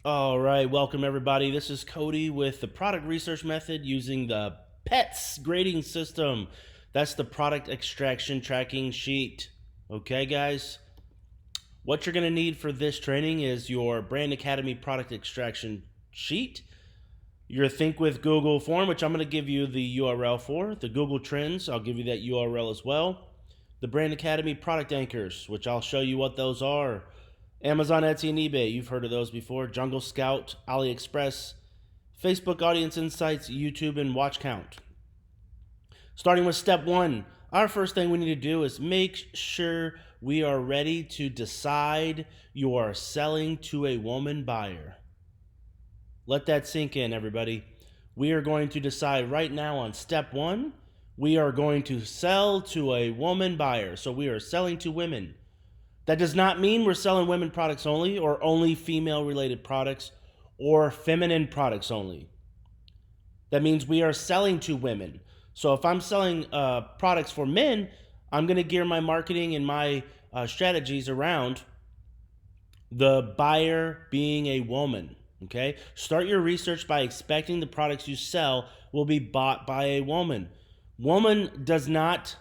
All right, welcome everybody. This is Cody with the product research method using the PETS grading system. That's the product extraction tracking sheet. Okay, guys? What you're going to need for this training is your Brand Academy product extraction sheet, your Think with Google form, which I'm going to give you the URL for, the Google Trends, I'll give you that URL as well, the Brand Academy product anchors, which I'll show you what those are, Amazon, Etsy, and eBay, you've heard of those before, Jungle Scout, AliExpress, Facebook Audience Insights, YouTube, and Watchcount. Starting with step one, our first thing we need to do is make sure we are ready to decide you are selling to a woman buyer. Let that sink in, everybody. We are going to decide right now on step one. We are going to sell to a woman buyer. So we are selling to women. That does not mean we're selling women products only or only female related products or feminine products only. That means we are selling to women. So if I'm selling products for men, I'm going to gear my marketing and my strategies around the buyer being a woman. Okay? Start your research by expecting the products you sell will be bought by a woman. Woman does not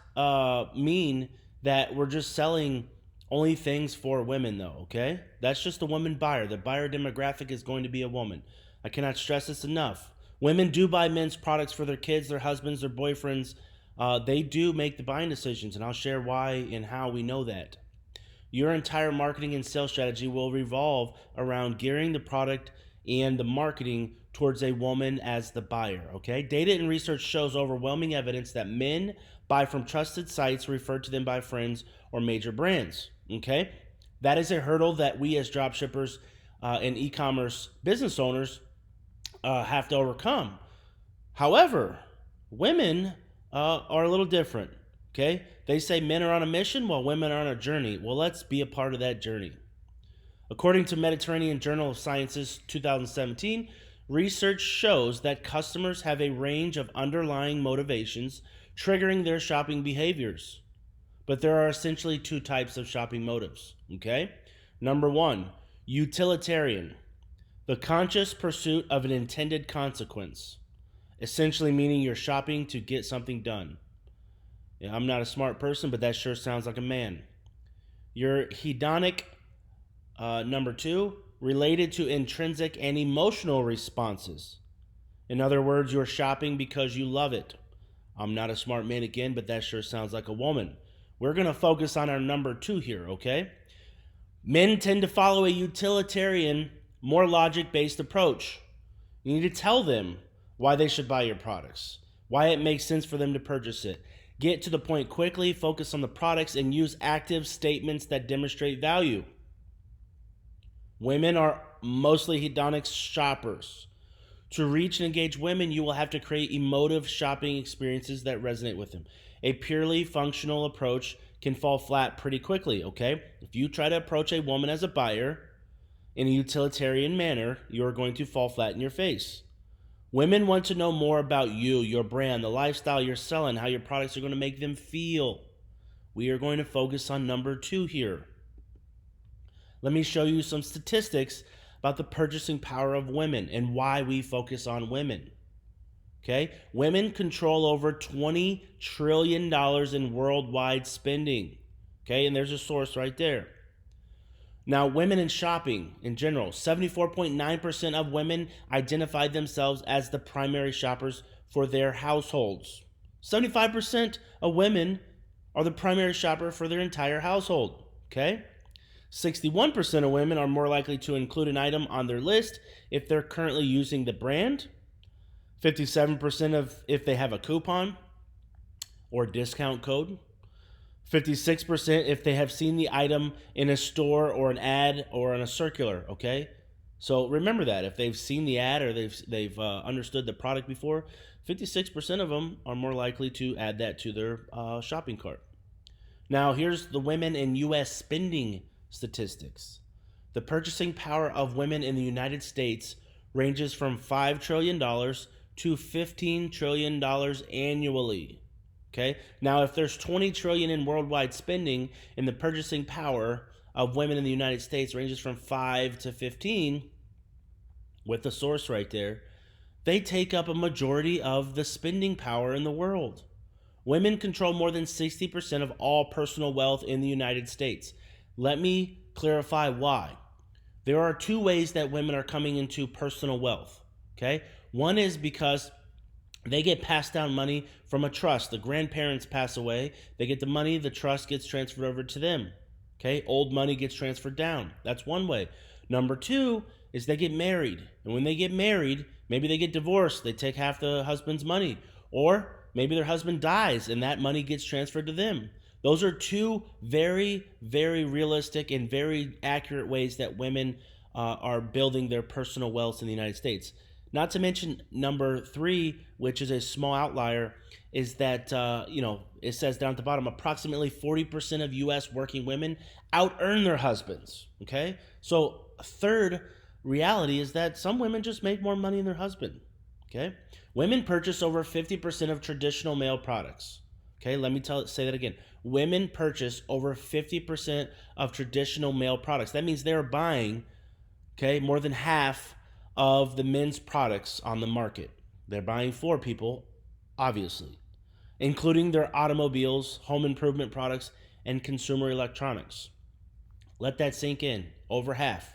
mean that we're just selling only things for women, though, okay? That's just a woman buyer. The buyer demographic is going to be a woman. I cannot stress this enough. Women do buy men's products for their kids, their husbands, their boyfriends. They do make the buying decisions, and I'll share why and how we know that. Your entire marketing and sales strategy will revolve around gearing the product and the marketing towards a woman as the buyer, okay? Data and research shows overwhelming evidence that men buy from trusted sites referred to them by friends or major brands, okay? That is a hurdle that we as dropshippers and e-commerce business owners have to overcome. However, women are a little different, okay? They say men are on a mission while women are on a journey. Well, let's be a part of that journey. According to Mediterranean Journal of Sciences 2017, research shows that customers have a range of underlying motivations triggering their shopping behaviors. But there are essentially two types of shopping motives, okay? Number one, utilitarian, the conscious pursuit of an intended consequence, essentially meaning you're shopping to get something done. Yeah, I'm not a smart person, but that sure sounds like a man. Your hedonic, number two, related to intrinsic and emotional responses. In other words, you're shopping because you love it. I'm not a smart man again, but that sure sounds like a woman. We're going to focus on our number two here, okay? Men tend to follow a utilitarian, more logic based approach. You need to tell them why they should buy your products, why it makes sense for them to purchase it. Get to the point quickly, focus on the products, and use active statements that demonstrate value. Women are mostly hedonic shoppers. To reach and engage women, you will have to create emotive shopping experiences that resonate with them. A purely functional approach can fall flat pretty quickly, okay? If you try to approach a woman as a buyer in a utilitarian manner, you're going to fall flat in your face. Women want to know more about you, your brand, the lifestyle you're selling, how your products are going to make them feel. We are going to focus on number two here. Let me show you some statistics about the purchasing power of women and why we focus on women. Okay? Women control over $20 trillion in worldwide spending. Okay? And there's a source right there. Now, women in shopping in general, 74.9% of women identified themselves as the primary shoppers for their households. 75% of women are the primary shopper for their entire household. Okay? 61% of women are more likely to include an item on their list if they're currently using the brand. 57% of if they have a coupon or discount code. 56% if they have seen the item in a store or an ad or on a circular, okay? So remember that. If they've seen the ad or they've understood the product before, 56% of them are more likely to add that to their shopping cart. Now, here's the women in U.S. spending statistics. The purchasing power of women in the United States ranges from $5 trillion to $15 trillion annually. Okay? Now, if there's 20 trillion in worldwide spending and the purchasing power of women in the United States ranges from 5 to 15, with the source right there, they take up a majority of the spending power in the world. Women control more than 60% of all personal wealth in the United States. Let me clarify why. There are two ways that women are coming into personal wealth. Okay? One is because they get passed down money from a trust. The grandparents pass away, they get the money, the trust gets transferred over to them. Okay? Old money gets transferred down. That's one way. Number two is they get married. And when they get married, maybe they get divorced, they take half the husband's money. Or maybe their husband dies and that money gets transferred to them. Those are two very, very realistic and very accurate ways that women are building their personal wealth in the United States. Not to mention number three, which is a small outlier, is that, it says down at the bottom, approximately 40% of U.S. working women out-earn their husbands, okay? So a third reality is that some women just make more money than their husband, okay? Women purchase over 50% of traditional male products, okay? Let me say that again. Women purchase over 50% of traditional male products. That means they're buying, okay, more than half of the men's products on the market. They're buying for people, obviously, including their automobiles, home improvement products, and consumer electronics. Let that sink in. Over half.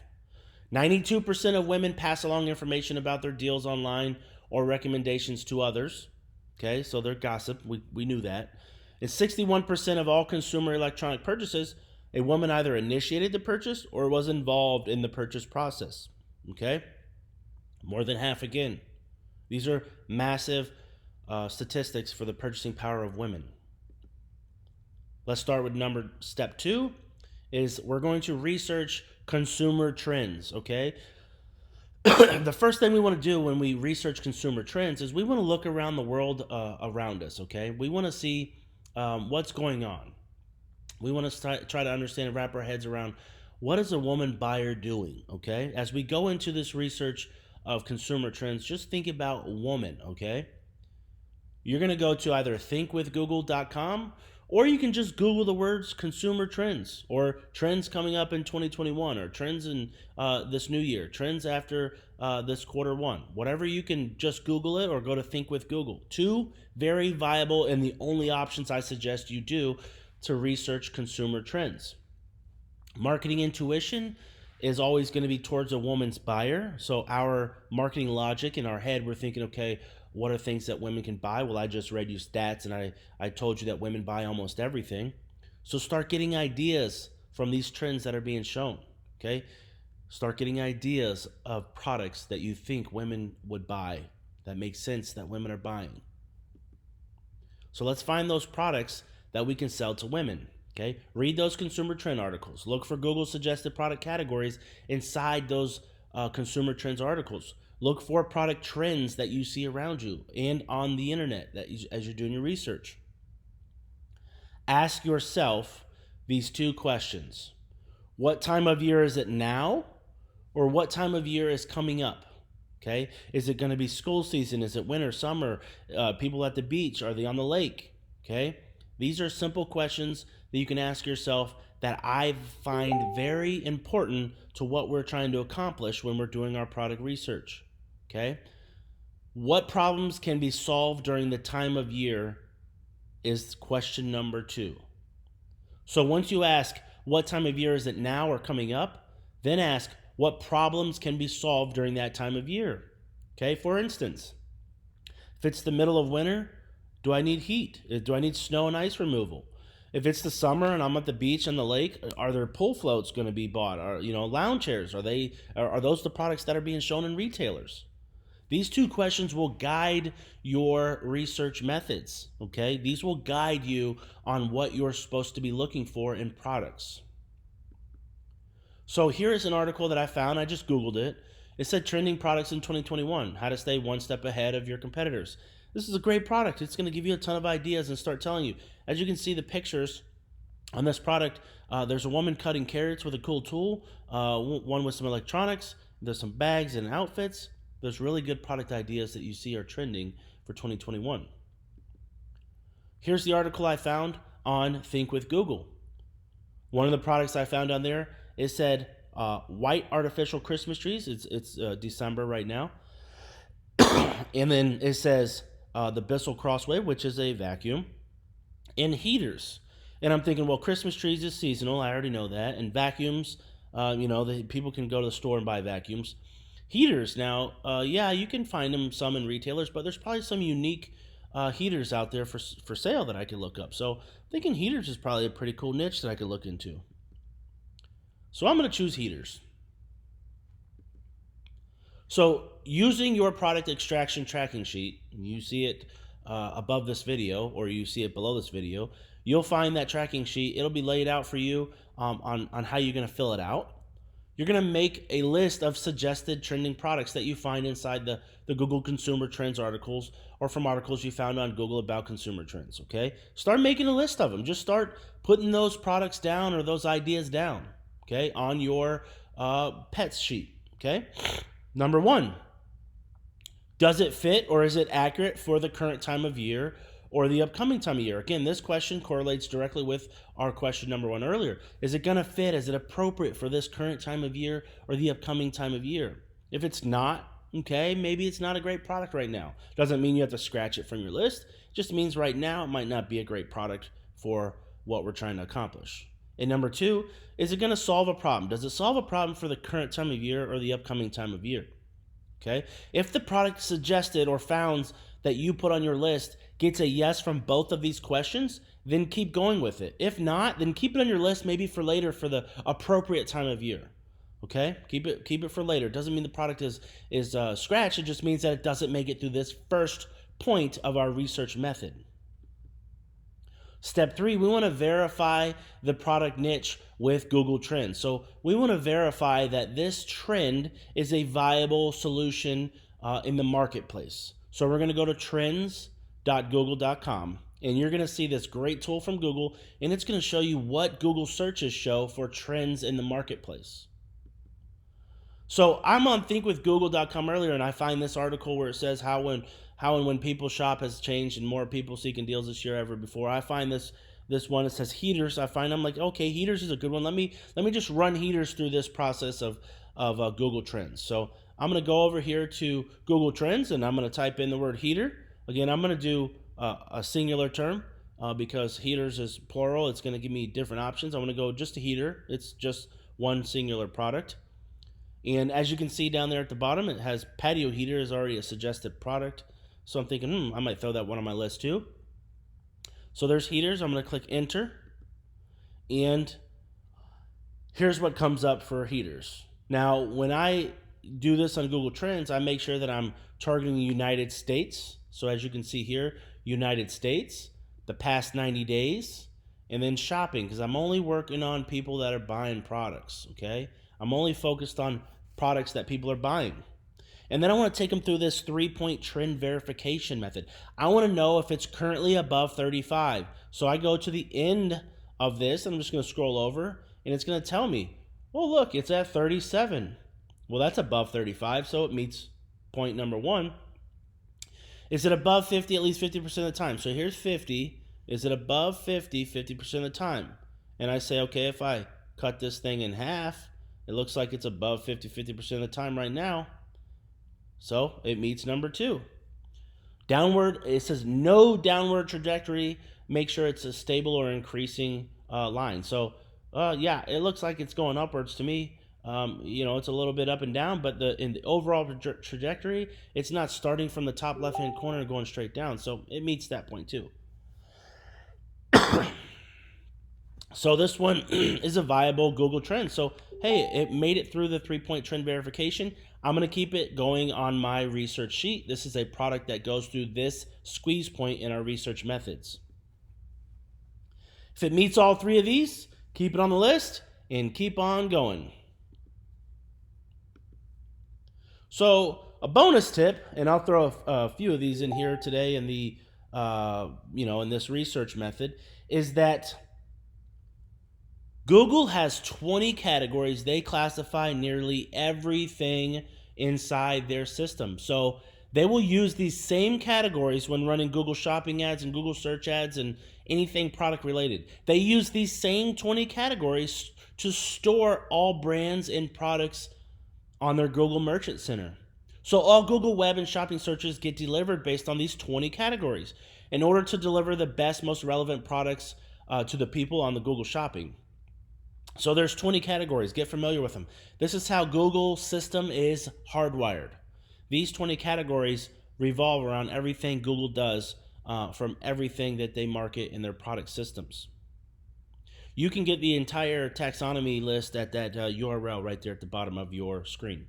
92% of women pass along information about their deals online or recommendations to others. Okay, so they're gossip. We knew that. And 61% of all consumer electronic purchases, a woman either initiated the purchase or was involved in the purchase process. Okay? More than half again. These are massive statistics for the purchasing power of women. Let's start with step 2 is we're going to research consumer trends, okay? The first thing we want to do when we research consumer trends is we want to look around the world around us, okay? We want to see what's going on. We want to try to understand and wrap our heads around what is a woman buyer doing, okay? As we go into this research of consumer trends, just think about woman, okay? You're going to go to either thinkwithgoogle.com or you can just Google the words consumer trends or trends coming up in 2021 or trends in this new year, trends after this quarter one. Whatever, you can just Google it or go to Think with Google. Two very viable and the only options I suggest you do to research consumer trends. Marketing intuition is always going to be towards a woman's buyer. So our marketing logic in our head, we're thinking, okay, what are things that women can buy? Well, I just read you stats and I told you that women buy almost everything. So start getting ideas from these trends that are being shown, okay? Start getting ideas of products that you think women would buy, that make sense that women are buying. So let's find those products that we can sell to women. Okay, read those consumer trend articles. Look for Google suggested product categories inside those consumer trends articles. Look for product trends that you see around you and on the internet as you're doing your research. Ask yourself these two questions. What time of year is it now? Or what time of year is coming up? Okay, is it going to be school season? Is it winter, summer? People at the beach? Are they on the lake? Okay, these are simple questions that you can ask yourself that I find very important to what we're trying to accomplish when we're doing our product research. Okay? What problems can be solved during the time of year is question number 2. So once you ask, what time of year is it now or coming up? Then ask, what problems can be solved during that time of year? Okay, for instance, if it's the middle of winter, do I need heat? Do I need snow and ice removal? If it's the summer and I'm at the beach and the lake, are there pool floats going to be bought? Are lounge chairs? Are those the products that are being shown in retailers? These two questions will guide your research methods. Okay, these will guide you on what you're supposed to be looking for in products. So here is an article that I found. I just Googled it. It said trending products in 2021, how to stay one step ahead of your competitors. This is a great product. It's going to give you a ton of ideas and start telling you. As you can see the pictures on this product, there's a woman cutting carrots with a cool tool, one with some electronics, there's some bags and outfits. There's really good product ideas that you see are trending for 2021. Here's the article I found on Think with Google. One of the products I found on there, it said, white artificial Christmas trees. It's December right now. And then it says the Bissell Crossway, which is a vacuum, and heaters. And I'm thinking, well, Christmas trees is seasonal. I already know that. And vacuums, people can go to the store and buy vacuums. Heaters, now, yeah, you can find them some in retailers, but there's probably some unique heaters out there for sale that I could look up. So thinking heaters is probably a pretty cool niche that I could look into. So I'm going to choose heaters. So using your product extraction tracking sheet, you see it above this video or you see it below this video, you'll find that tracking sheet. It'll be laid out for you on how you're going to fill it out. You're going to make a list of suggested trending products that you find inside the Google Consumer Trends articles or from articles you found on Google about consumer trends, okay? Start making a list of them. Just start putting those products down or those ideas down, okay, on your pets sheet, okay? Number 1, does it fit or is it accurate for the current time of year or the upcoming time of year? Again, this question correlates directly with our question number 1 earlier. Is it going to fit? Is it appropriate for this current time of year or the upcoming time of year? If it's not, okay, maybe it's not a great product right now. Doesn't mean you have to scratch it from your list. It just means right now it might not be a great product for what we're trying to accomplish. And number 2, is it going to solve a problem? Does it solve a problem for the current time of year or the upcoming time of year? Okay. If the product suggested or found that you put on your list gets a yes from both of these questions, then keep going with it. If not, then keep it on your list maybe for later for the appropriate time of year. Okay? Keep it for later. It doesn't mean the product is scratched. It just means that it doesn't make it through this first point of our research method. Step 3, we want to verify the product niche with Google Trends. So we want to verify that this trend is a viable solution in the marketplace. So we're going to go to trends.google.com and you're going to see this great tool from Google, and it's going to show you what Google searches show for trends in the marketplace. So I'm on thinkwithgoogle.com earlier, and I find this article where it says how and when people shop has changed and more people seeking deals this year ever before. I find this one that says heaters. I'm like, okay, heaters is a good one. Let me just run heaters through this process of Google Trends. So I'm going to go over here to Google Trends and I'm going to type in the word heater. Again, I'm going to do a singular term because heaters is plural. It's going to give me different options. I'm going to go just a heater. It's just one singular product. And as you can see down there at the bottom, it has patio heater is already a suggested product. So I'm thinking, I might throw that one on my list too. So there's heaters. I'm going to click enter. And here's what comes up for heaters. Now, when I do this on Google Trends, I make sure that I'm targeting the United States. So as you can see here, United States, the past 90 days, and then shopping, because I'm only working on people that are buying products, okay? I'm only focused on products that people are buying. And then I want to take them through this 3-point trend verification method. I want to know if it's currently above 35. So I go to the end of this, and I'm just going to scroll over, and it's going to tell me, oh, look, it's at 37. Well, that's above 35, so it meets point number 1. Is it above 50 at least 50% of the time? So here's 50. Is it above 50 50% of the time? And I say, okay, if I cut this thing in half, it looks like it's above 50% of the time right now. So it meets number 2. Downward, it says no downward trajectory. Make sure it's a stable or increasing line. So yeah, it looks like it's going upwards to me. It's a little bit up and down, but in the overall trajectory, it's not starting from the top left-hand corner and going straight down. So it meets that point too. So this one is a viable Google trend. So, hey, it made it through the 3-point trend verification. I'm going to keep it going on my research sheet. This is a product that goes through this squeeze point in our research methods. If it meets all 3 of these, keep it on the list and keep on going. So a bonus tip, and I'll throw a few of these in here today in the, in this research method, is that Google has 20 categories. They classify nearly everything inside their system. So they will use these same categories when running Google Shopping ads and Google search ads and anything product related. They use these same 20 categories to store all brands and products on their Google Merchant Center. So all Google Web and shopping searches get delivered based on these 20 categories in order to deliver the best, most relevant products to the people on the Google Shopping. So there's 20 categories. Get familiar with them. This is how Google's system is hardwired. These 20 categories revolve around everything Google does from everything that they market in their product systems. You can get the entire taxonomy list at that URL right there at the bottom of your screen.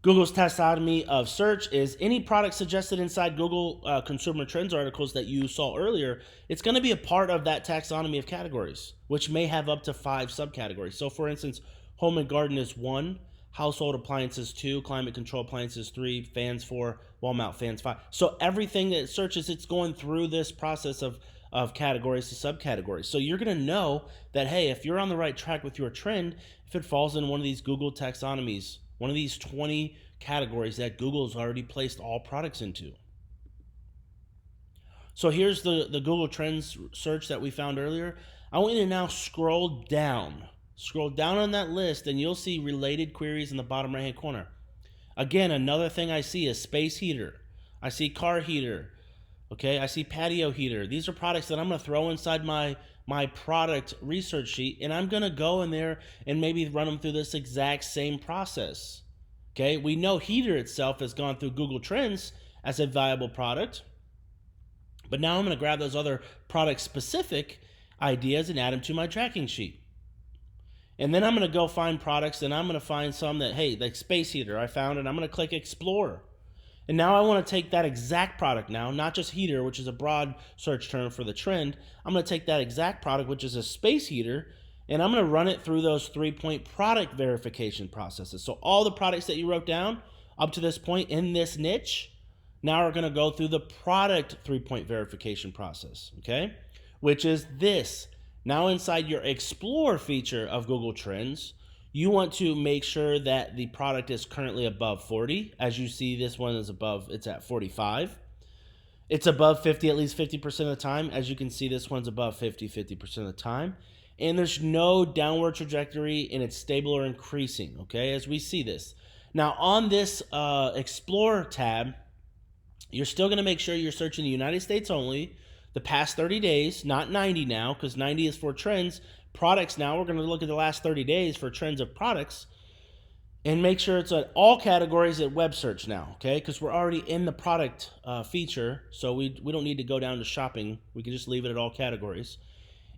Google's taxonomy of search is any product suggested inside Google Consumer Trends articles that you saw earlier. It's going to be a part of that taxonomy of categories, which may have up to 5 subcategories. So for instance, home and garden is 1, household appliances 2, climate control appliances 3, fans 4, wall mount fans 5. So everything that it searches, it's going through this process of categories to subcategories. So you're going to know that, hey, if you're on the right track with your trend, if it falls in one of these Google taxonomies, one of these 20 categories that Google's already placed all products into. So here's the Google Trends search that we found earlier. I want you to now scroll down. Scroll down on that list and you'll see related queries in the bottom right hand corner. Again, another thing I see is space heater. I see car heater. Okay, I see patio heater. These are products that I'm going to throw inside my product research sheet, and I'm going to go in there and maybe run them through this exact same process. Okay, we know heater itself has gone through Google Trends as a viable product, but now I'm going to grab those other product-specific ideas and add them to my tracking sheet. And then I'm going to go find products, and I'm going to find some that, hey, like space heater, I found it. I'm going to click Explore. And now I want to take that exact product now, not just heater, which is a broad search term for the trend. I'm going to take that exact product, which is a space heater, and I'm going to run it through those 3-point product verification processes. So all the products that you wrote down up to this point in this niche now are going to go through the product 3-point verification process, okay? Which is this. Now inside your Explore feature of Google Trends, you want to make sure that the product is currently above 40. As you see, this one is above, it's at 45. It's above 50 at least 50% of the time. As you can see, this one's above 50% of the time. And there's no downward trajectory and it's stable or increasing, okay, as we see this. Now on this Explore tab, you're still gonna make sure you're searching the United States only, the past 30 days, not 90 now, because 90 is for trends. Products now, we're going to look at the last 30 days for trends of products and make sure it's at all categories at web search now, okay? Because we're already in the product feature, so we don't need to go down to shopping. We can just leave it at all categories.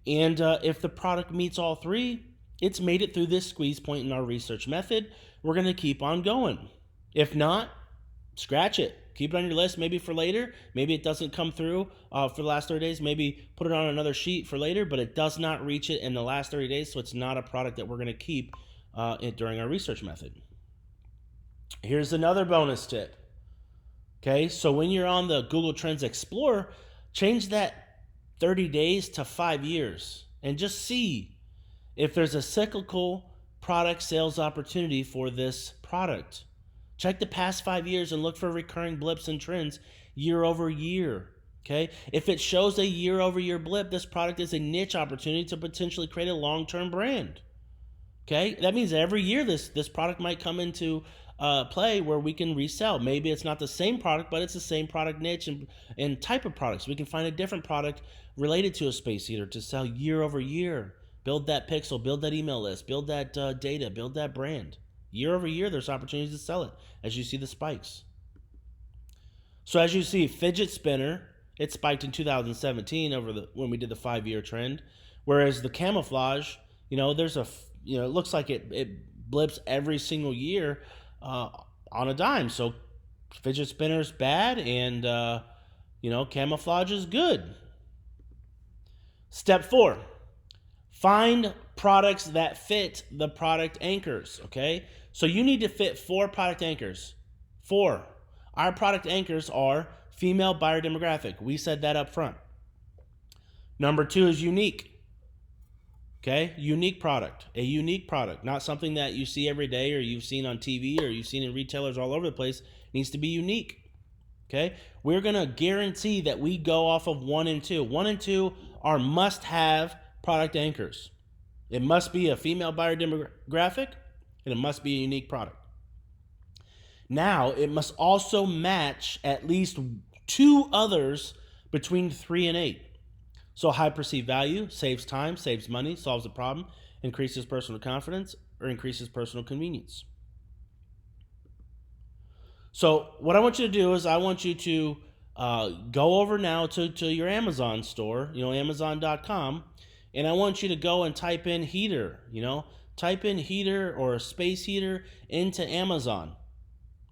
And if the product meets all 3, it's made it through this squeeze point in our research method. We're going to keep on going. If not, scratch it. Keep it on your list, maybe for later. Maybe it doesn't come through for the last 30 days. Maybe put it on another sheet for later, but it does not reach it in the last 30 days, so it's not a product that we're going to keep during our research method. Here's another bonus tip. Okay, so when you're on the Google Trends Explorer, change that 30 days to 5 years and just see if there's a cyclical product sales opportunity for this product. Check the past 5 years and look for recurring blips and trends year over year, okay? If it shows a year over year blip, this product is a niche opportunity to potentially create a long-term brand, okay? That means every year this product might come into play where we can resell. Maybe it's not the same product, but it's the same product niche and type of products. We can find a different product related to a space heater to sell year over year. Build that pixel, build that email list, build that data, build that brand. Year over year, there's opportunities to sell it as you see the spikes. So as you see, fidget spinner, it spiked in 2017 when we did the 5-year trend. Whereas the camouflage, there's it looks like it blips every single year on a dime. So fidget spinner's bad and, camouflage is good. Step 4, find products that fit the product anchors, okay? So you need to fit 4 product anchors. 4. Our product anchors are female buyer demographic. We said that up front. Number 2 is unique. Okay? Unique product. A unique product. Not something that you see every day or you've seen on TV or you've seen in retailers all over the place. It needs to be unique. Okay? We're going to guarantee that we go off of 1 and 2. 1 and 2 are must-have product anchors. It must be a female buyer demographic, and it must be a unique product. Now, it must also match at least 2 others between 3 and 8. So high perceived value saves time, saves money, solves a problem, increases personal confidence, or increases personal convenience. So what I want you to do is I want you to go over now to your Amazon store, Amazon.com, and I want you to go and type in heater, type in heater or a space heater into Amazon.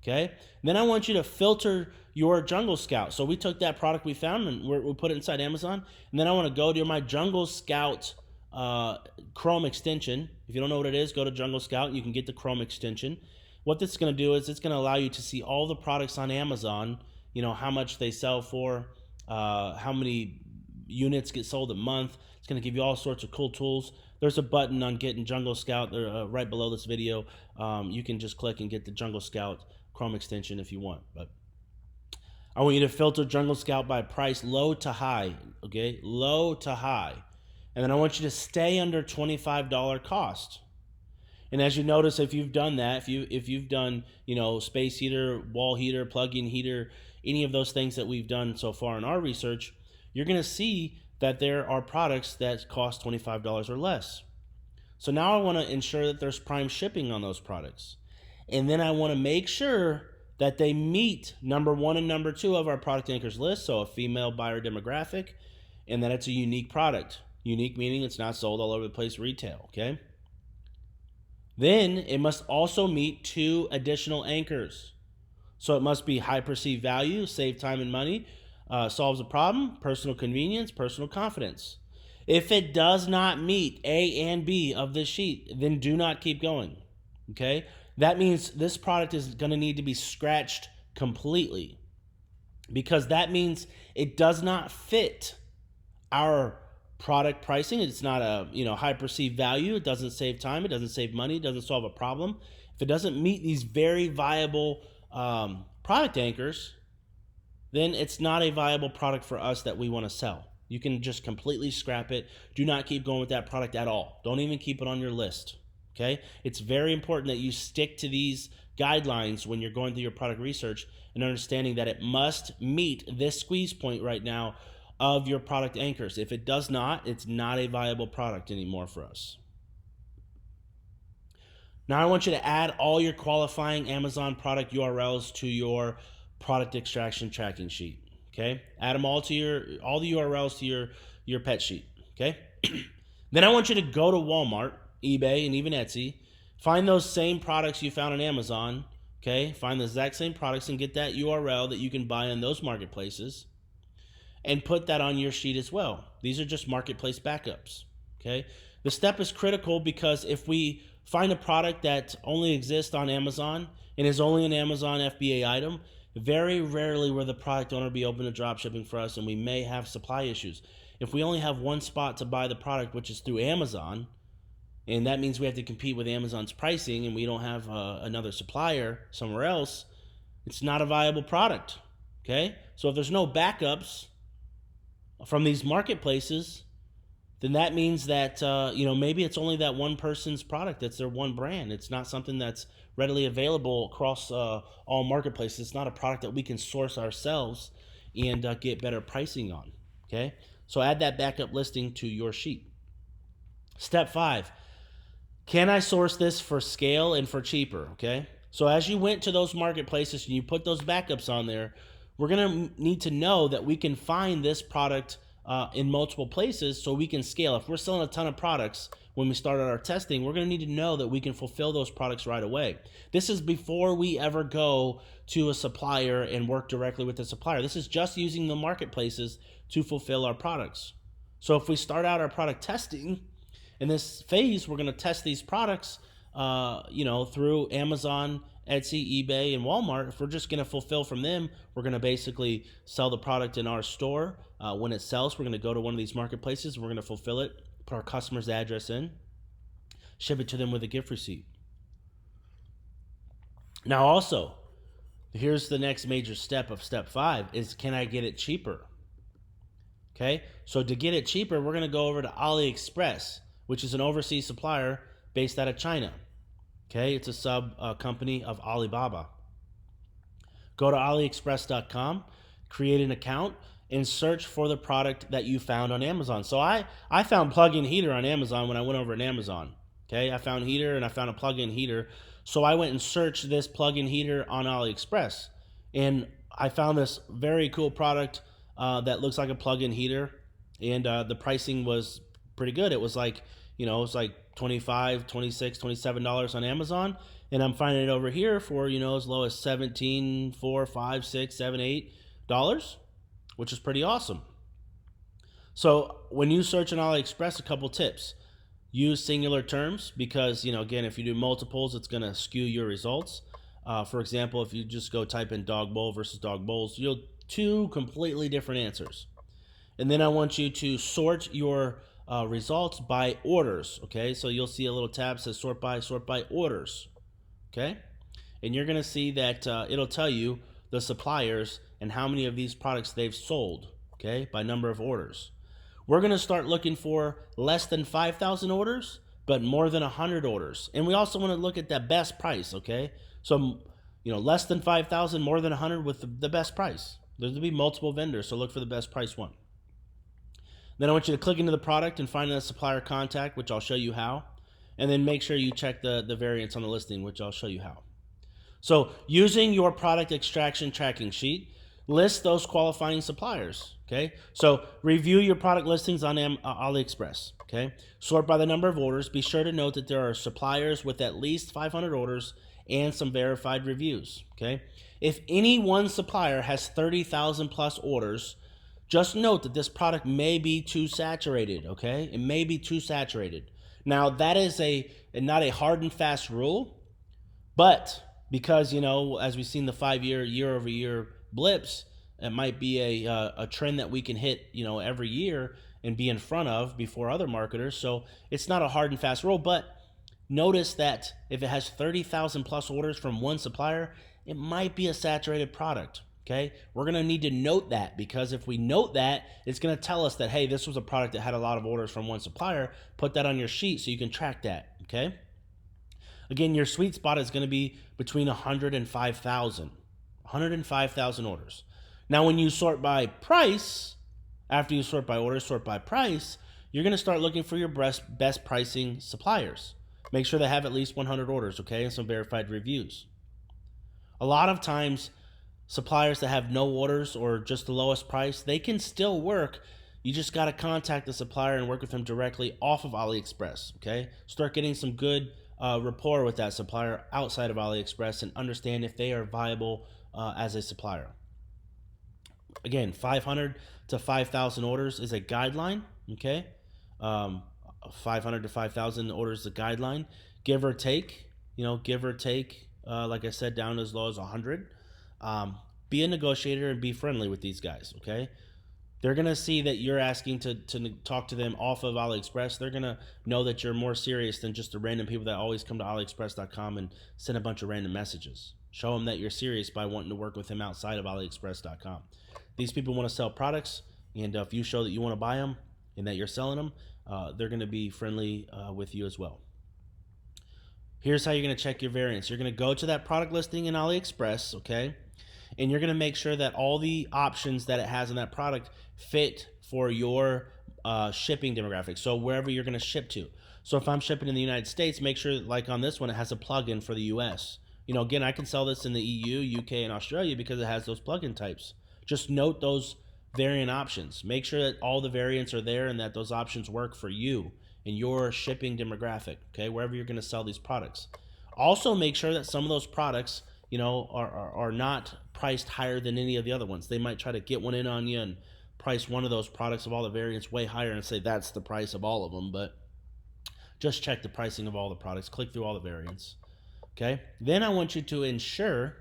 Okay. And then I want you to filter your Jungle Scout. So we took that product we found and we put it inside Amazon. And then I want to go to my Jungle Scout Chrome extension. If you don't know what it is, go to Jungle Scout and you can get the Chrome extension. What this is going to do is it's going to allow you to see all the products on Amazon, how much they sell for, how many units get sold a month. It's going to give you all sorts of cool tools. There's a button on getting Jungle Scout right below this video. You can just click and get the Jungle Scout Chrome extension if you want. But I want you to filter Jungle Scout by price low to high, okay? Low to high. And then I want you to stay under $25 cost. And as you notice, if you've done that, if you've done, space heater, wall heater, plug-in heater, any of those things that we've done so far in our research, you're going to see that there are products that cost $25 or less. So now I want to ensure that there's prime shipping on those products. And then I want to make sure that they meet number 1 and number 2 of our product anchors list, so a female buyer demographic, and that it's a unique product. Unique meaning it's not sold all over the place retail, okay? Then it must also meet 2 additional anchors. So it must be high perceived value, save time and money, solves a problem, personal convenience, personal confidence. If it does not meet A and B of this sheet, then do not keep going, okay? That means this product is going to need to be scratched completely, because that means it does not fit our product pricing. It's not a high perceived value. It doesn't save time. It doesn't save money. It doesn't solve a problem. If it doesn't meet these very viable product anchors, then it's not a viable product for us that we want to sell. You can just completely scrap it. Do not keep going with that product at all. Don't even keep it on your list. Okay? It's very important that you stick to these guidelines when you're going through your product research and understanding that it must meet this squeeze point right now of your product anchors. If it does not, it's not a viable product anymore for us. Now I want you to add all your qualifying Amazon product URLs to your product extraction tracking sheet. Okay? Add them all the URLs to your pet sheet. Okay? Then I want you to go to Walmart, eBay, and even Etsy. Find those same products you found on Amazon. Okay? Find the exact same products and get that URL that you can buy on those marketplaces and put that on your sheet as well. These are just marketplace backups. Okay? The step is critical because if we find a product that only exists on Amazon and is only an Amazon FBA item, very rarely will the product owner be open to drop shipping for us, and we may have supply issues. If we only have one spot to buy the product, which is through Amazon, and that means we have to compete with Amazon's pricing, and we don't have another supplier somewhere else, it's not a viable product. Okay? So if there's no backups from these marketplaces, then that means that maybe it's only that one person's product. That's their one brand. It's not something that's readily available across all marketplaces. It's not a product that we can source ourselves and get better pricing on. Okay, so add that backup listing to your sheet. Step 5, can I source this for scale and for cheaper? Okay, so as you went to those marketplaces and you put those backups on there, we're going to need to know that we can find this product in multiple places so we can scale. If we're selling a ton of products when we start our testing, we're going to need to know that we can fulfill those products right away. This is before we ever go to a supplier and work directly with the supplier. This is just using the marketplaces to fulfill our products. So if we start out our product testing, in this phase, we're going to test these products through Amazon, Etsy, eBay, and Walmart. If we're just going to fulfill from them, we're going to basically sell the product in our store. When it sells, we're going to go to one of these marketplaces. We're going to fulfill it, put our customer's address in, ship it to them with a gift receipt. Now also, here's the next major step of step 5 is, can I get it cheaper? Okay, so to get it cheaper, we're going to go over to AliExpress, which is an overseas supplier based out of China. Okay, it's a sub company of Alibaba. Go to AliExpress.com, create an account, and search for the product that you found on Amazon. So I found plug-in heater on Amazon when I went over to Amazon. Okay, I found heater and I found a plug-in heater. So I went and searched this plug-in heater on AliExpress, and I found this very cool product that looks like a plug-in heater, and the pricing was pretty good. It was like, it was like $25, $26, $27 on Amazon, and I'm finding it over here for, as low as 17, 4, 5, 6, 7, $8, which is pretty awesome. So when you search on AliExpress, a couple tips. Use singular terms because, again, if you do multiples, it's going to skew your results. For example, if you just go type in dog bowl versus dog bowls, you'll two completely different answers. And then I want you to sort your results by orders. Okay, so you'll see a little tab that says sort by orders. Okay, and you're going to see that it'll tell you the suppliers and how many of these products they've sold. Okay, by number of orders. We're going to start looking for less than 5,000 orders, but more than 100 orders. And we also want to look at that best price, okay? So, less than 5,000, more than 100 with the best price. There's going to be multiple vendors, so look for the best price one. Then I want you to click into the product and find a supplier contact, which I'll show you how. And then make sure you check the variants on the listing, which I'll show you how. So using your product extraction tracking sheet, list those qualifying suppliers. Okay, so review your product listings on AliExpress. Okay, sort by the number of orders. Be sure to note that there are suppliers with at least 500 orders and some verified reviews. Okay, if any one supplier has 30,000 plus orders, just note that this product may be too saturated. Okay, it may be too saturated. Now that is not a hard and fast rule, but because as we've seen the 5-year, year-over-year blips, it might be a trend that we can hit, every year and be in front of before other marketers. So it's not a hard and fast rule, but notice that if it has 30,000 plus orders from one supplier, it might be a saturated product. Okay, we're going to need to note that, because if we note that, it's going to tell us that, hey, this was a product that had a lot of orders from one supplier. Put that on your sheet so you can track that. Okay. Again, your sweet spot is going to be between 100 and 5,000. 105,000 orders. Now, when you sort by price, after you sort by orders, sort by price, you're going to start looking for your best pricing suppliers. Make sure they have at least 100 orders, okay, and some verified reviews. A lot of times, suppliers that have no orders or just the lowest price, they can still work. You just got to contact the supplier and work with them directly off of AliExpress, okay? Start getting some good rapport with that supplier outside of AliExpress and understand if they are viable as a supplier. Again, 500 to 5,000 orders is a guideline, okay? 500 to 5,000 orders is a guideline. Give or take, like I said, down as low as 100. Be a negotiator and be friendly with these guys, okay? They're going to see that you're asking to talk to them off of AliExpress. They're going to know that you're more serious than just the random people that always come to AliExpress.com and send a bunch of random messages. Show them that you're serious by wanting to work with them outside of AliExpress.com. These people want to sell products, and if you show that you want to buy them and that you're selling them, they're going to be friendly with you as well. Here's how you're going to check your variants. You're going to go to that product listing in AliExpress, okay? And you're going to make sure that all the options that it has in that product fit for your shipping demographic. So wherever you're going to ship to. So if I'm shipping in the United States, make sure, like on this one, it has a plugin for the US. Again, I can sell this in the EU, UK, and Australia because it has those plugin types. Just note those variant options. Make sure that all the variants are there and that those options work for you and your shipping demographic, okay, wherever you're going to sell these products. Also, make sure that some of those products, are not priced higher than any of the other ones. They might try to get one in on you and price one of those products of all the variants way higher and say that's the price of all of them, but just check the pricing of all the products. Click through all the variants, okay? Then I want you to ensure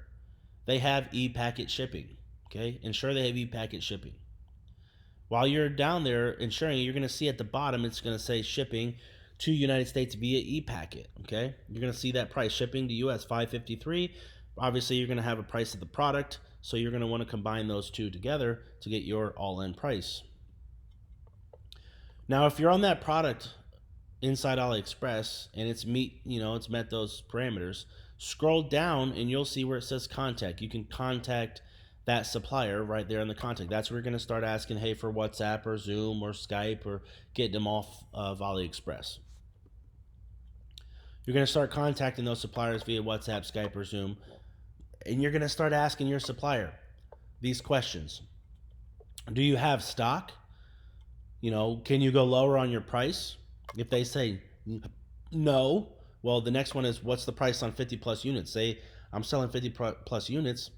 they have e-packet shipping, okay? Ensure they have e-packet shipping. While you're down there ensuring, you're going to see at the bottom, it's going to say shipping to United States via e-packet, okay? You're going to see that price, shipping to US, $5.53. Obviously, you're going to have a price of the product, so you're going to want to combine those two together to get your all-in price. Now, if you're on that product inside AliExpress and it's met those parameters, scroll down and you'll see where it says contact. You can contact that supplier right there in the contact. That's where you're going to start asking, hey, for WhatsApp or Zoom or Skype, or getting them off of AliExpress. You're going to start contacting those suppliers via WhatsApp, Skype, or Zoom, and you're going to start asking your supplier these questions. Do you have stock? Can you go lower on your price? If they say no, well, the next one is, what's the price on 50 plus units? Say I'm selling 50 plus units.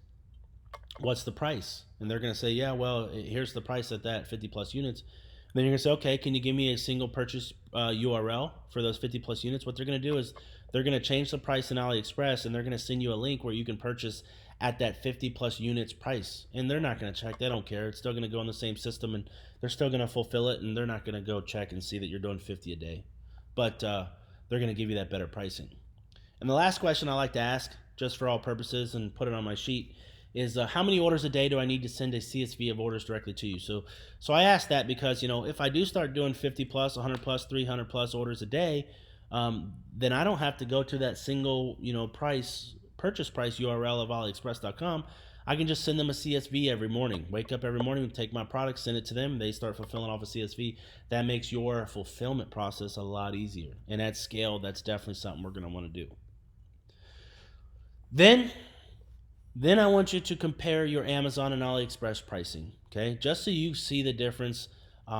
What's the price? And they're going to say, yeah, well, here's the price at that 50 plus units. And then you're going to say, okay, can you give me a single purchase URL for those 50 plus units? What they're going to do is they're going to change the price in AliExpress, and they're going to send you a link where you can purchase at that 50 plus units price. And they're not going to check. They don't care. It's still going to go in the same system, and they're still going to fulfill it, and they're not going to go check and see that you're doing 50 a day. But they're going to give you that better pricing. And the last question I like to ask, just for all purposes, and put it on my sheet, is how many orders a day do I need to send a CSV of orders directly to you? So I ask that because, if I do start doing 50 plus, 100 plus, 300 plus orders a day, then I don't have to go to that single, purchase price URL of AliExpress.com. I can just send them a CSV every morning. Wake up every morning, take my product, send it to them. They start fulfilling off a CSV. That makes your fulfillment process a lot easier. And at scale, that's definitely something we're going to want to do. Then I want you to compare your Amazon and AliExpress pricing, okay? Just so you see the difference.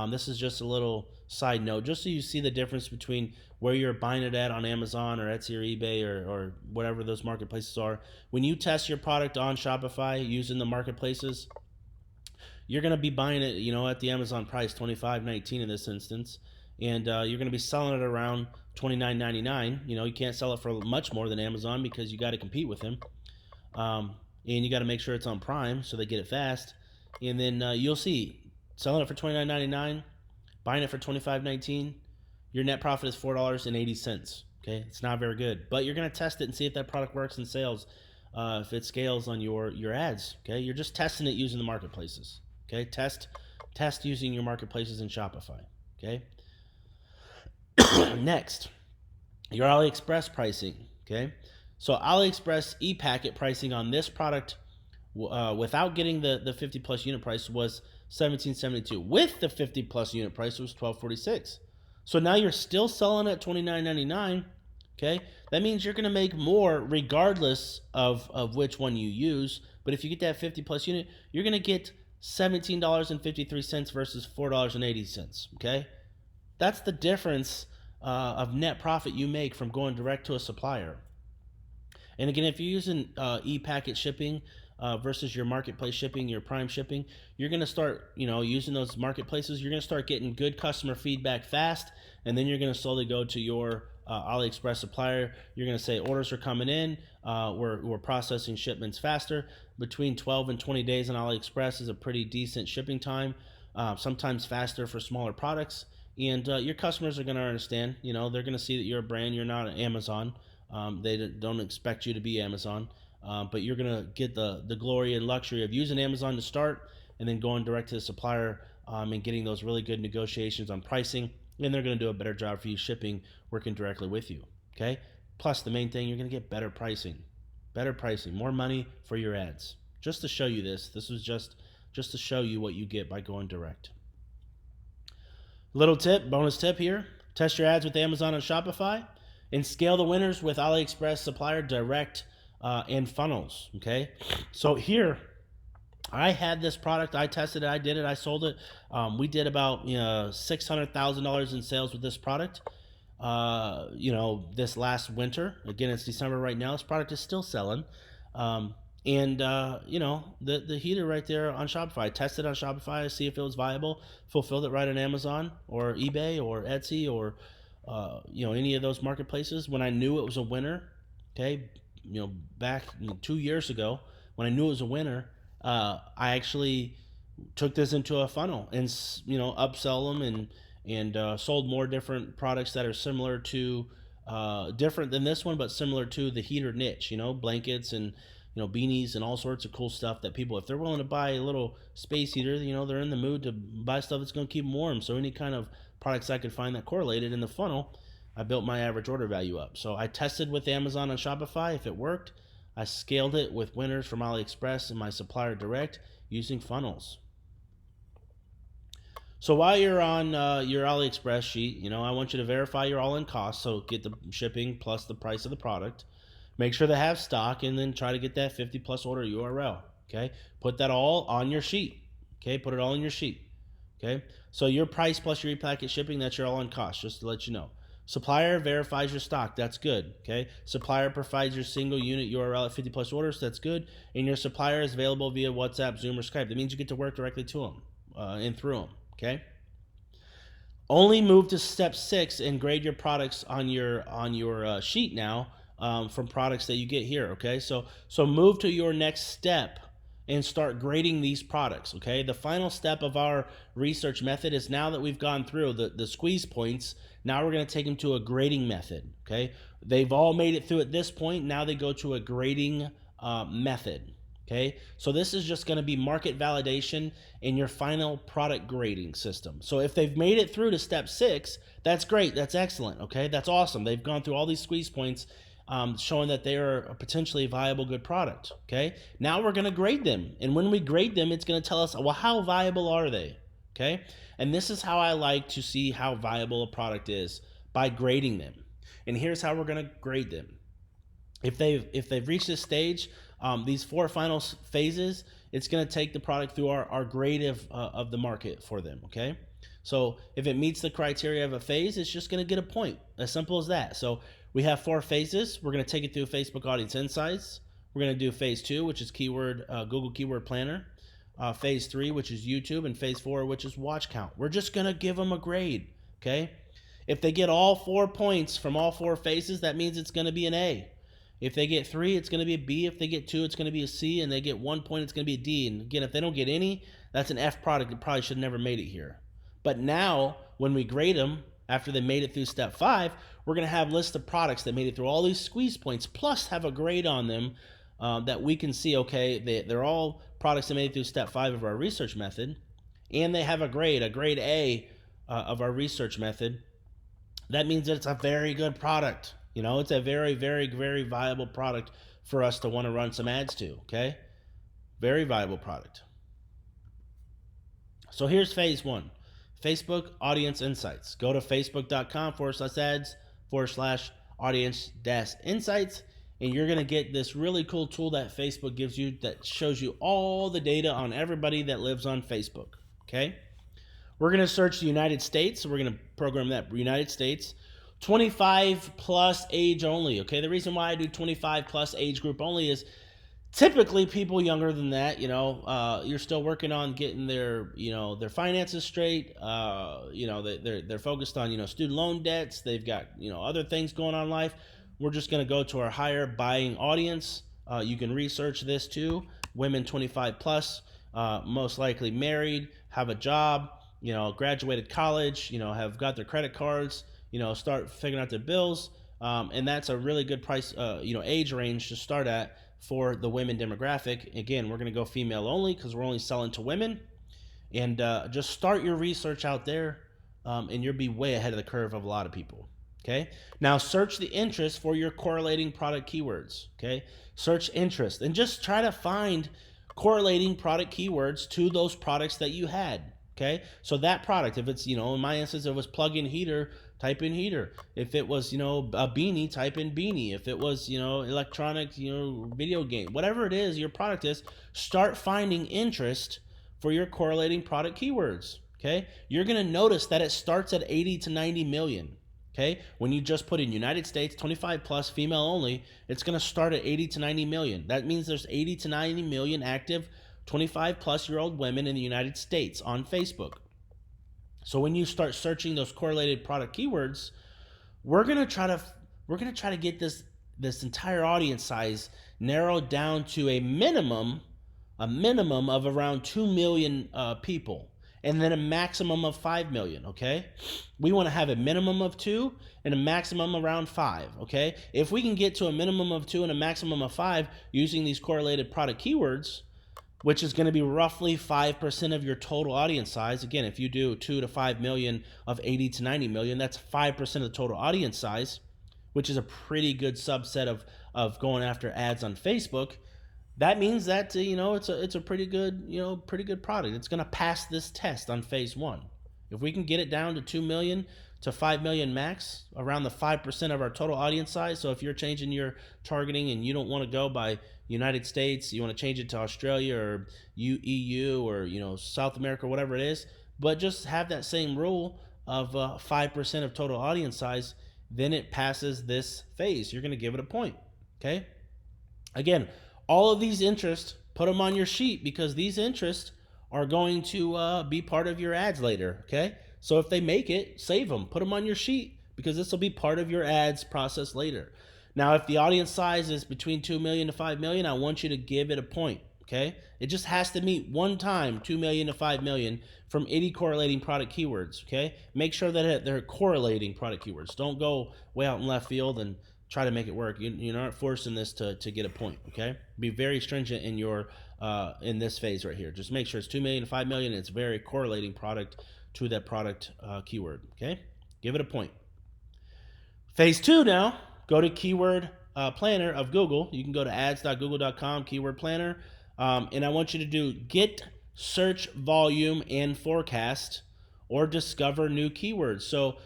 This is just a little side note, just so you see the difference between where you're buying it at on Amazon or Etsy or eBay or whatever those marketplaces are. When you test your product on Shopify using the marketplaces, you're going to be buying it, at the Amazon price, $25.19 in this instance, and you're going to be selling it around $29.99. You can't sell it for much more than Amazon because you got to compete with them. And you got to make sure it's on Prime so they get it fast. And then you'll see, selling it for $29.99, buying it for $25.19, your net profit is $4.80. Okay, it's not very good, but you're going to test it and see if that product works in sales, if it scales on your ads. Okay, you're just testing it using the marketplaces. Okay, test using your marketplaces in Shopify. Okay. Next, your AliExpress pricing. Okay. So AliExpress e-packet pricing on this product without getting the 50 plus unit price was $17.72. With the 50 plus unit price, it was $12.46. So now you're still selling at $29.99. Okay, that means you're going to make more regardless of which one you use. But if you get that 50 plus unit, you're going to get $17.53 versus $4.80. Okay, that's the difference of net profit you make from going direct to a supplier. And again, if you're using e-packet shipping versus your marketplace shipping, your Prime shipping, you're going to start, using those marketplaces. You're going to start getting good customer feedback fast, and then you're going to slowly go to your AliExpress supplier. You're going to say orders are coming in. We're processing shipments faster. Between 12 and 20 days on AliExpress is a pretty decent shipping time. Sometimes faster for smaller products. And your customers are going to understand. They're going to see that you're a brand. You're not Amazon. They don't expect you to be Amazon, but you're going to get the glory and luxury of using Amazon to start and then going direct to the supplier and getting those really good negotiations on pricing. And they're going to do a better job for you shipping, working directly with you. Okay. Plus, the main thing, you're going to get better pricing, more money for your ads. Just to show you this was just to show you what you get by going direct. Little tip, bonus tip here: test your ads with Amazon and Shopify, and scale the winners with AliExpress, Supplier, Direct, and funnels. Okay, so here I had this product. I tested it. I did it. I sold it. We did about $600,000 in sales with this product. This last winter. Again, it's December right now. This product is still selling. The heater right there on Shopify. I tested on Shopify to see if it was viable. Fulfilled it right on Amazon or eBay or Etsy or any of those marketplaces. When I knew it was a winner, okay, back 2 years ago, when I knew it was a winner, I actually took this into a funnel and upsell them and sold more different products that are similar to different than this one, but similar to the heater niche. Blankets and beanies and all sorts of cool stuff that people, if they're willing to buy a little space heater, they're in the mood to buy stuff that's going to keep them warm. So any kind of products I could find that correlated in the funnel, I built my average order value up. So I tested with Amazon and Shopify. If it worked, I scaled it with winners from AliExpress and my Supplier Direct using funnels. So while you're on your AliExpress sheet, I want you to verify your all-in costs. So get the shipping plus the price of the product. Make sure they have stock, and then try to get that 50 plus order URL. Okay, put that all on your sheet. Okay, put it all in your sheet. Okay, so your price plus your repackaged shipping, that's your all-in cost, just to let you know. Supplier verifies your stock. That's good. Okay, Supplier provides your single unit URL at 50 plus orders. That's good. And your supplier is available via WhatsApp, Zoom, or Skype. That means you get to work directly to them and through them. Okay. Only move to step 6 and grade your products on your sheet now from products that you get here. Okay, so move to your next step and start grading these products. Okay, the final step of our research method is, now that we've gone through the squeeze points, now we're going to take them to a grading method. Okay, they've all made it through at this point. Now they go to a grading method. Okay, so this is just going to be market validation in your final product grading system. So if they've made it through to step 6, that's great. That's excellent. Okay, that's awesome. They've gone through all these squeeze points, showing that they are a potentially viable good product. Okay, now we're going to grade them. And when we grade them, it's going to tell us, well, how viable are they? Okay, and this is how I like to see how viable a product is, by grading them. And here's how we're going to grade them. If they've reached this stage, these 4 final phases, it's going to take the product through our grade of the market for them. Okay, so if it meets the criteria of a phase, it's just going to get a point. As simple as that. So we have 4 phases. We're going to take it through Facebook Audience Insights. We're going to do phase 2, which is Google Keyword Planner. Phase 3, which is YouTube, and phase 4, which is Watchcount. We're just going to give them a grade. Okay, if they get all 4 points from all 4 phases, that means it's going to be an A. If they get 3, it's going to be a B. If they get 2, it's going to be a C. And they get 1 point, it's going to be a D. And again, if they don't get any, that's an F product. It probably should have never made it here. But now, when we grade them, after they made it through step 5, we're going to have lists of products that made it through all these squeeze points, plus have a grade on them that we can see, okay, they're all products that made it through step 5 of our research method. And they have a grade A of our research method. That means that it's a very good product. It's a very, very, very viable product for us to want to run some ads to. Okay, very viable product. So here's phase 1, Facebook Audience Insights. Go to facebook.com/ads/audience-insights, and you're going to get this really cool tool that Facebook gives you that shows you all the data on everybody that lives on Facebook. Okay, we're going to search the United States. So we're going to program that United States. 25 plus age only. Okay, the reason why I do 25 plus age group only is typically people younger than that, you're still working on getting their finances straight. They're focused on, student loan debts. They've got, other things going on in life. We're just going to go to our higher buying audience. You can research this too. Women 25 plus, most likely married, have a job, graduated college, have got their credit cards, start figuring out their bills. And that's a really good price, age range to start at for the women demographic. Again, we're going to go female only because we're only selling to women. And just start your research out there, and you'll be way ahead of the curve of a lot of people. Okay. Now search the interest for your correlating product keywords. Okay. Search interest and just try to find correlating product keywords to those products that you had. Okay. So that product, if it's, in my instance, it was plug-in heater, type in heater. If it was, a beanie, type in beanie. If it was, electronic, video game, whatever it is, your product is, start finding interest for your correlating product keywords. Okay. You're going to notice that it starts at 80 to 90 million. Okay, when you just put in United States, 25 plus, female only, it's going to start at 80 to 90 million. That means there's 80 to 90 million active 25 plus year old women in the United States on Facebook. So when you start searching those correlated product keywords, we're going to try to get this entire audience size narrowed down to a minimum of around 2 million people. and then a maximum of 5 million, okay? We want to have a minimum of 2 and a maximum around 5, okay? If we can get to a minimum of 2 and a maximum of 5 using these correlated product keywords, which is going to be roughly 5% of your total audience size. Again, if you do 2 to 5 million of 80 to 90 million, that's 5% of the total audience size, which is a pretty good subset of going after ads on Facebook. That means that it's a pretty good product. It's going to pass this test on phase 1. If we can get it down to 2 million to 5 million max, around the 5% of our total audience size. So if you're changing your targeting and you don't want to go by United States, you want to change it to Australia or EU or South America, whatever it is, but just have that same rule of 5% of total audience size, then it passes this phase. You're going to give it a point. Okay. Again, all of these interests, put them on your sheet because these interests are going to be part of your ads later, okay? So if they make it, save them, put them on your sheet because this will be part of your ads process later. Now, if the audience size is between 2 million to 5 million, I want you to give it a point, okay? It just has to meet one time 2 million to 5 million from any correlating product keywords, okay? Make sure that they're correlating product keywords. Don't go way out in left field and try to make it work. You're not forcing this to get a point, okay? Be very stringent in your in this phase right here. Just make sure it's 2 million to 5 million and it's very correlating product to that product keyword, okay? Give it a point. Phase 2 now, go to Keyword Planner of Google. You can go to ads.google.com, Keyword Planner, and I want you to do Get Search Volume and Forecast or Discover New Keywords. So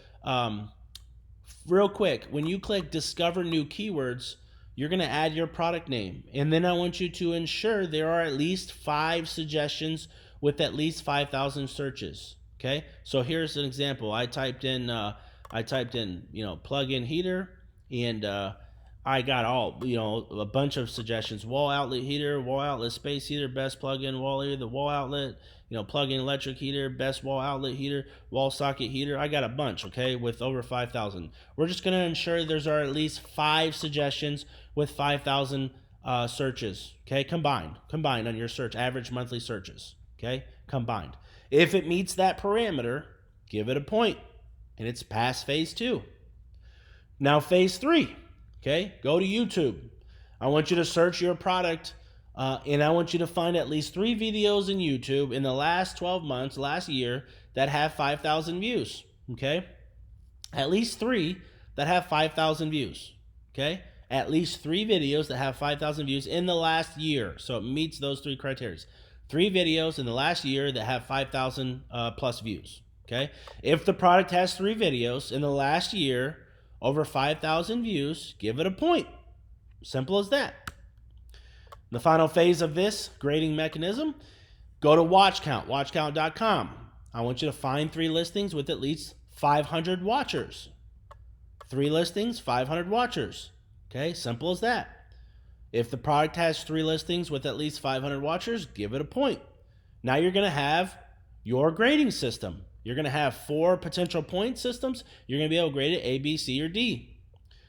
real quick, when you click Discover New Keywords, you're going to add your product name. And then I want you to ensure there are at least 5 suggestions with at least 5,000 searches. Okay, so here's an example. I typed in plug-in heater, and I got a bunch of suggestions: wall outlet heater, wall outlet space heater, best plug-in wall heater, the wall outlet, plug-in electric heater, best wall outlet heater, wall socket heater. I got a bunch, okay, with over 5,000. We're just gonna ensure there's at least 5 suggestions with 5,000 searches, okay, combined on your search, average monthly searches, okay, combined. If it meets that parameter, give it a point, and it's past phase 2. Now phase 3, okay, go to YouTube. I want you to search your product, and I want you to find at least 3 videos in YouTube in the last 12 months, last year, that have 5,000 views, okay? At least 3 that have 5,000 views, okay? At least 3 videos that have 5,000 views in the last year, so it meets those 3 criteria. 3 videos in the last year that have 5,000 plus views, okay? If the product has 3 videos in the last year over 5,000 views, give it a point. Simple as that. The final phase of this grading mechanism, go to Watchcount, watchcount.com. I want you to find 3 listings with at least 500 watchers. 3 listings, 500 watchers. Okay, simple as that. If the product has 3 listings with at least 500 watchers, give it a point. Now you're going to have your grading system. You're going to have 4 potential point systems. You're going to be able to grade it A, B, C, or D.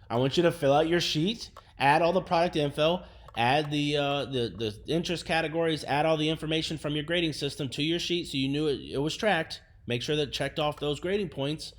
I want you to fill out your sheet, add all the product info, add the interest categories, add all the information from your grading system to your sheet so you knew it was tracked. Make sure that it checked off those grading points,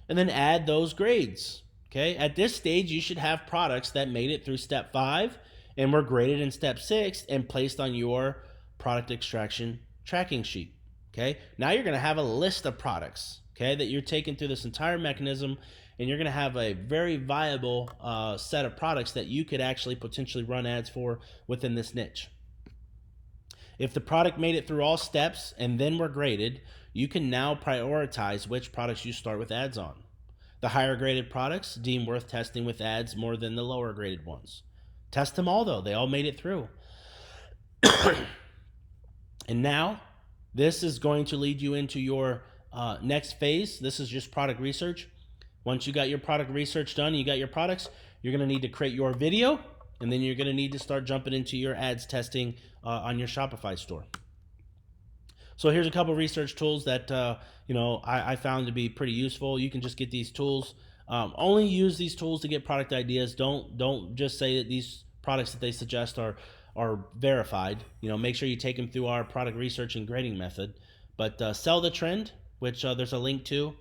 and then add those grades. Okay? At this stage, you should have products that made it through step 5 and were graded in step 6 and placed on your product extraction tracking sheet. Okay, now you're going to have a list of products, okay, that you're taking through this entire mechanism, and you're going to have a very viable set of products that you could actually potentially run ads for within this niche. If the product made it through all steps and then were graded, you can now prioritize which products you start with ads on. The higher graded products deem worth testing with ads more than the lower graded ones. Test them all though, they all made it through. And now, this is going to lead you into your next phase. This is just product research. Once you got your product research done, you got your products, you're going to need to create your video, and then you're going to need to start jumping into your ads testing on your Shopify store. So here's a couple research tools that I found to be pretty useful. You can just get these tools. Only use these tools to get product ideas. Don't just say that these products that they suggest are verified. Make sure you take them through our product research and grading method. But Sell the Trend, which there's a link to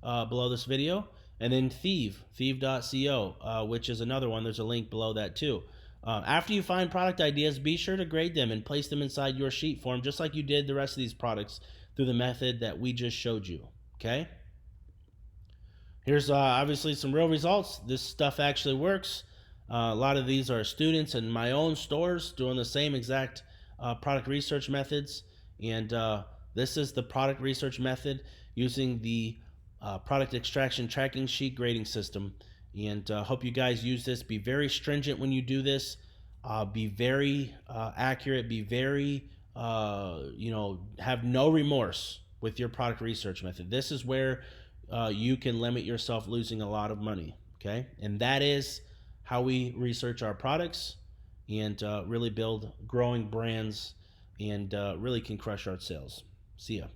below this video, and then thieve.co, which is another one. There's a link below that too. After you find product ideas, be sure to grade them and place them inside your sheet form, just like you did the rest of these products through the method that we just showed you. Okay? Here's obviously some real results. This stuff actually works. A lot of these are students in my own stores doing the same exact product research methods. And this is the product research method using the product extraction tracking sheet grading system. And hope you guys use this. Be very stringent when you do this. Be very accurate. Be very, have no remorse with your product research method. This is where you can limit yourself losing a lot of money. Okay, and that is how we research our products and really build growing brands and really can crush our sales. See ya.